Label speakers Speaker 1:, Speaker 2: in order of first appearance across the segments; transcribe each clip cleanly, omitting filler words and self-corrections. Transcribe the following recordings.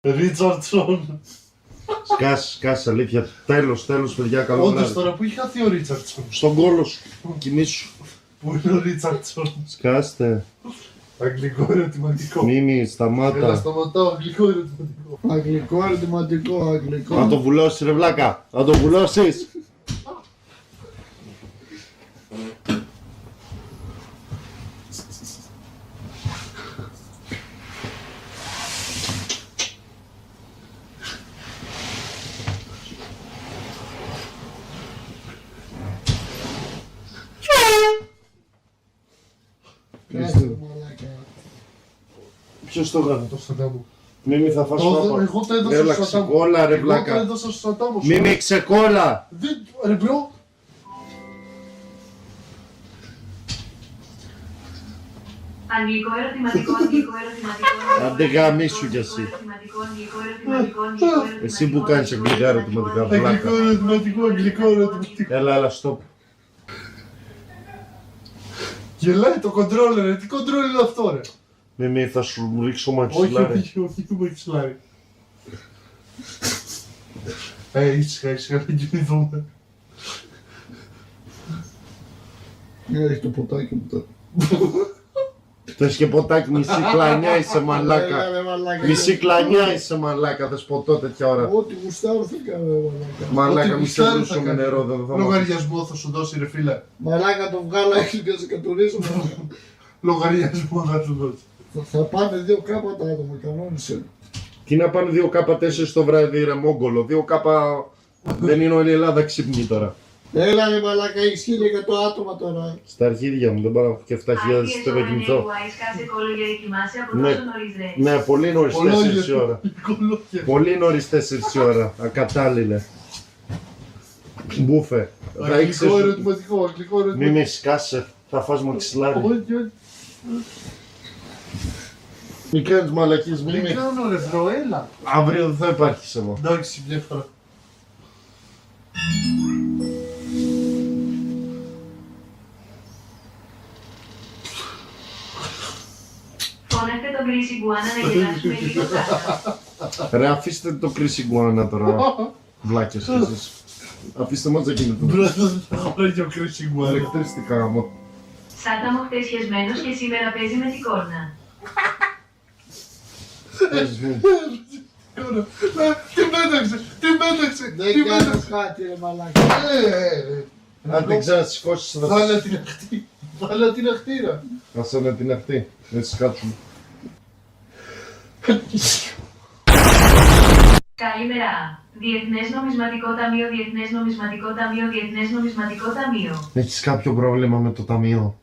Speaker 1: Ρίτσαρτσον.
Speaker 2: Σκάσε, αλήθεια. Τέλος, παιδιά, καλό
Speaker 1: Όντως
Speaker 2: βράδυ.
Speaker 1: τώρα που έχει χαθεί ο Ρίτσαρτσον.
Speaker 2: Στον κόλο σου. Κοιμήσου.
Speaker 1: Πού είναι ο Ρίτσαρτσον?
Speaker 2: Σκάστε.
Speaker 1: Αγγλικό ερωτηματικό.
Speaker 2: Μίμη,
Speaker 1: Έλα,
Speaker 2: σταμάτα.
Speaker 1: σταματάω. Αγγλικό ερωτηματικό.
Speaker 3: Αγγλικό ερωτηματικό, αγγλικό.
Speaker 2: Να το βουλώσεις ρε βλάκα. Να το βουλώσεις.
Speaker 3: Κάτσε, μαλάκα.
Speaker 2: Ποιος το έκανε?
Speaker 1: Το Σαντάμου.
Speaker 2: Μίμη θα φας πάπα.
Speaker 1: Εγώ το έδωσα
Speaker 2: Έλα
Speaker 1: στο Σαντάμου.
Speaker 2: ξεκόλα ρε
Speaker 1: Εγώ το
Speaker 2: βλάκα.
Speaker 1: έδωσα στο Σαντάμου.
Speaker 2: Μίμη ξεκόλα.
Speaker 1: Ρε μπρο.
Speaker 4: Αγγλικό ερωτηματικό, αγγλικό ερωτηματικό.
Speaker 2: Άντε γαμίσου κι εσύ. Εσύ που κάνεις αγγλικά ερωτηματικά βλάκα.
Speaker 1: Αγγλικό ερωτηματικό, αγγλικό ερωτηματικό.
Speaker 2: Έλα, stop.
Speaker 1: Γελάει το κοντρόλερ, ρε. Τι κοντρόλερ είναι αυτό, ρε?
Speaker 2: Μίμη θα σου ρίξω
Speaker 1: Όχι,
Speaker 2: μαξιλάρι.
Speaker 1: όχι, το μαξιλάρι. Ήσυχα, να κοιμηθούμε.
Speaker 3: Έχει το ποτάκι μου τώρα.
Speaker 2: Θες και ποτάκι, μισή κλανιά είσαι μαλάκα.
Speaker 3: Έλα, ρε, μαλάκα.
Speaker 2: Μισή κλανιά είσαι μαλάκα, θες ποτό τέτοια ώρα.
Speaker 3: Ό,τι γουστάρω θα κάνω, ρε, μαλάκα.
Speaker 2: Μαλάκα
Speaker 1: Ό,τι
Speaker 2: μη σε
Speaker 1: γουστάρει
Speaker 2: δούσω
Speaker 1: θα
Speaker 2: με
Speaker 1: κάνει.
Speaker 2: νερό, δεν θα μάθω.
Speaker 1: Λογαριασμό θα σου δώσει, ρε φίλε.
Speaker 3: Μαλάκα το βγάλω έξω και σε κατουρίσω.
Speaker 1: Λογαριασμό θα σου δώσει.
Speaker 3: Θα πάνε 2 κάπα τα άτομα, κανόνισε.
Speaker 2: Τι να πάνε 2K4 το βράδυ ρε μόγκολο, 2K δεν είναι όλη η Ελλάδα ξύπνη τώρα.
Speaker 3: Έλα ρε μαλάκα, έχεις 1100 άτομα τώρα.
Speaker 2: Στα αρχίδια μου δεν πάω και 7.000 στο να κοιμηθώ. Ναι, πολύ νωρίς 4 η ώρα. Πολύ νωρίς 4 η ώρα, ακατάλληλε. Μπούφε. Θα
Speaker 1: Αγγλικό
Speaker 2: ήξερες...
Speaker 1: ερωτηματικό, αγγλικό
Speaker 2: Μη
Speaker 1: ερωτηματικό.
Speaker 2: με σκάσε, θα φας μαξιλάρι.
Speaker 1: Όχι, όχι.
Speaker 2: Μη κάνεις μαλακίες, μη
Speaker 1: Δεν
Speaker 2: με...
Speaker 1: κάνω ρε βρω, έλα.
Speaker 2: Αύριο δεν θα υπάρχεις εδώ.
Speaker 1: Εντάξει, μια φορά.
Speaker 4: Φώναχτε τον Κρίση Γκουάνα να γελάσουμε λίγο κάτω.
Speaker 2: Ρε αφήστε το κρίσι γκουάνα τώρα. Βλάκες εσείς. Αφήστε μας να κινηθούμε.
Speaker 1: Μπράβο, θα χωράει και ο Κρίση Γκουάρ.
Speaker 2: Ηλεκτριστικά γάμο.
Speaker 4: Σάτα μου χτες χεσμένος και σήμερα παίζει με την κόρνα.
Speaker 1: Τι πέταξε, τι πέταξε, τι
Speaker 3: Δεν κάνω
Speaker 1: πέταξε.
Speaker 3: κάτι ρε μαλάκα.
Speaker 2: Αν δεν ξανασηκώσεις θα
Speaker 1: Βάλε την αχτή, βάλε την αχτήρα.
Speaker 2: Ας είναι την αυτή. Έτσι κάτσουμε.
Speaker 4: Καλημέρα. Διεθνές Νομισματικό Ταμείο, Διεθνές Νομισματικό Ταμείο, Διεθνές Νομισματικό Ταμείο.
Speaker 2: Έχεις κάποιο πρόβλημα με το ταμείο?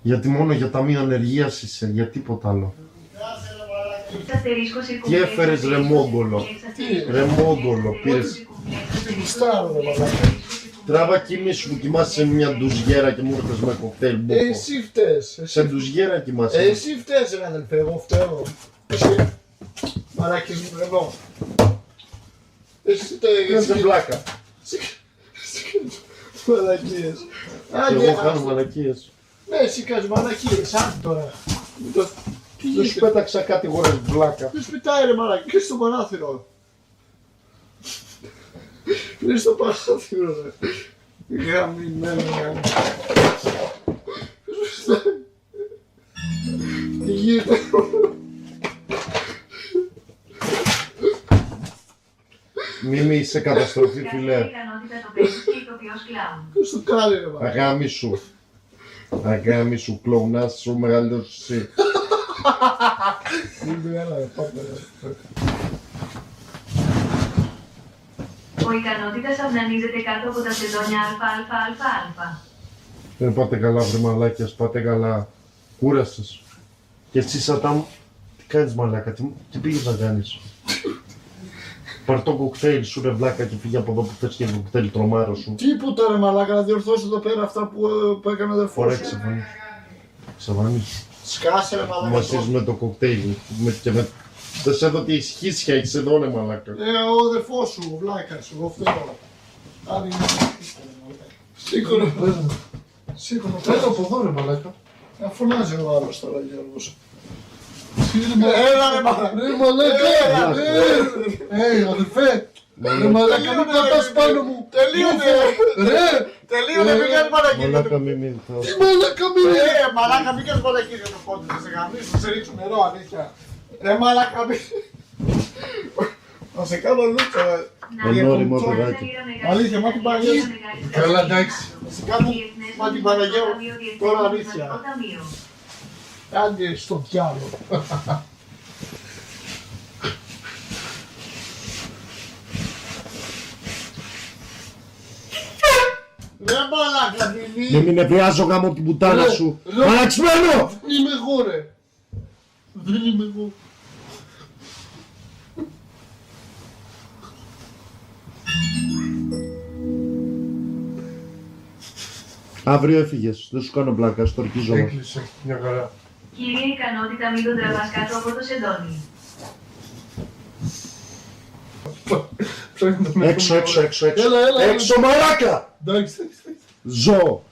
Speaker 2: Γιατί μόνο για ταμείο ανεργίας είσαι, για τίποτα άλλο. Τι έφερες ρε μόγκολο? Ρε μόγκολο, πήρες.
Speaker 3: Γουστάρω ρε μαλάκα.
Speaker 2: Τράβα κοιμήσου που κοιμάσαι σε μια ντουζιέρα και μου έρθες με κοκτέιλ μπούκο.
Speaker 3: Εσύ φταίς.
Speaker 2: Σε ντουζιέρα κοιμάσαι.
Speaker 3: Εσύ φταίς ρε αδελφέ, εγώ φταίω. Εσύ. Μαλάκες μου τρελό. Εσύ το
Speaker 2: Κάντε πλάκα.
Speaker 3: μαλακίες.
Speaker 2: Και εγώ κάνω μαλακίες.
Speaker 3: Ναι, εσύ κάνεις μαλακίες, άντε τώρα.
Speaker 2: Δεν σου πέταξα κάτι γόρες βλάκα.
Speaker 3: Δεν σπιτάει ρε μαλάκα, κλείς το παράθυρο. Κλείς το παράθυρο ρε. Γαμημένο γάμο. Τι γίνεται.
Speaker 2: Μη είσαι καταστροφή φιλέ.
Speaker 4: Ικανότητα το παίζεις και ηθοποιός κλάουν.
Speaker 3: Ποιος το κάνει ρε μαλάκα.
Speaker 2: Αγάμι σου. Αγάμι σου, κλοουνάς σου, μεγαλύτερος εσύ.
Speaker 3: Μην έλα ρε πάμε ρε.
Speaker 4: Ο ικανότητας αυνανίζεται κάτω από τα σεντόνια αλφα.
Speaker 2: Δεν πάτε καλά βρε μαλάκιας, πάτε καλά. Κούρασες. Και εσύ Σατάμ, τι κάνεις μαλάκα, τι πήγες να κάνεις? Πάρ' το κοκτέιλ σου ρε βλάκα και φύγε από εδώ που θες και το κοκτέιλ τρομάρο σου.
Speaker 3: Τίποτα ρε μαλάκα, να διορθώσω εδώ πέρα αυτά που έκανε ο αδερφός
Speaker 2: Ωραία
Speaker 3: σου.
Speaker 2: ξεφανίσου. Ξεφανίσου.
Speaker 3: Σκάσε ρε μαλάκα.
Speaker 2: Μαζί με το κοκτέιλ. Και με... Δεν σε δω τι ισχύσια έχεις εδώ ρε μαλάκα.
Speaker 3: Ο αδερφός σου, ο βλάκας, εγώ φταίω. Άντε σήκωνε. Σήκωνε.
Speaker 1: Έλα από εδώ ρε μαλάκα.
Speaker 3: Φωνάζει ο άλλος τώρα Γιώργος. Έλα ρε μαλάκα.
Speaker 1: Ρε μαλάκα! Αδερφέ! Ρε μαλάκα μην πατάς πάνω μου!
Speaker 3: Τελείωνε.
Speaker 1: Ρε!
Speaker 3: Τελείωνε, μην κάνεις μαλακίες.
Speaker 2: Μαλάκα μη μείνθω.
Speaker 1: Τι μαλάκα μην
Speaker 3: Μαλάκα μην κάνεις μαλακίες για το πόντι. Θα σε γαμίσω, θα σε ρίξω νερό, αλήθεια. Ρε μαλάκα μην... Θα σε κάνω λούτσο, ρε.
Speaker 2: Ονόριμο παιδάκι.
Speaker 3: Αλήθεια, μα την Παναγία.
Speaker 1: Καλά, εντάξει.
Speaker 3: Θα σε κάνω μα την Παναγία τώρα αλήθεια. Άντε στο διάλογο. Ρε μαλάκα,
Speaker 2: Μην με νευριάζω γάμο την πουτάνα σου.
Speaker 1: ρε.
Speaker 2: Μαλαξμένο!
Speaker 1: Δεν είμαι εγώ ρε! Δεν είμαι εγώ.
Speaker 2: Αύριο έφυγες, δεν σου κάνω πλάκα, στο ορκίζομαι.
Speaker 1: Έκλεισε, μια χαρά.
Speaker 4: Κύριε ικανότητα μην τον τραβάς κάτω από το σεντόνι.
Speaker 1: Ψάχνει το
Speaker 2: Έξω, έξω, έξω, έξω.
Speaker 1: Έλα, έλα, έλα.
Speaker 2: Έξω μαλάκα!
Speaker 1: Εντάξει, εντάξει.
Speaker 2: Ζω!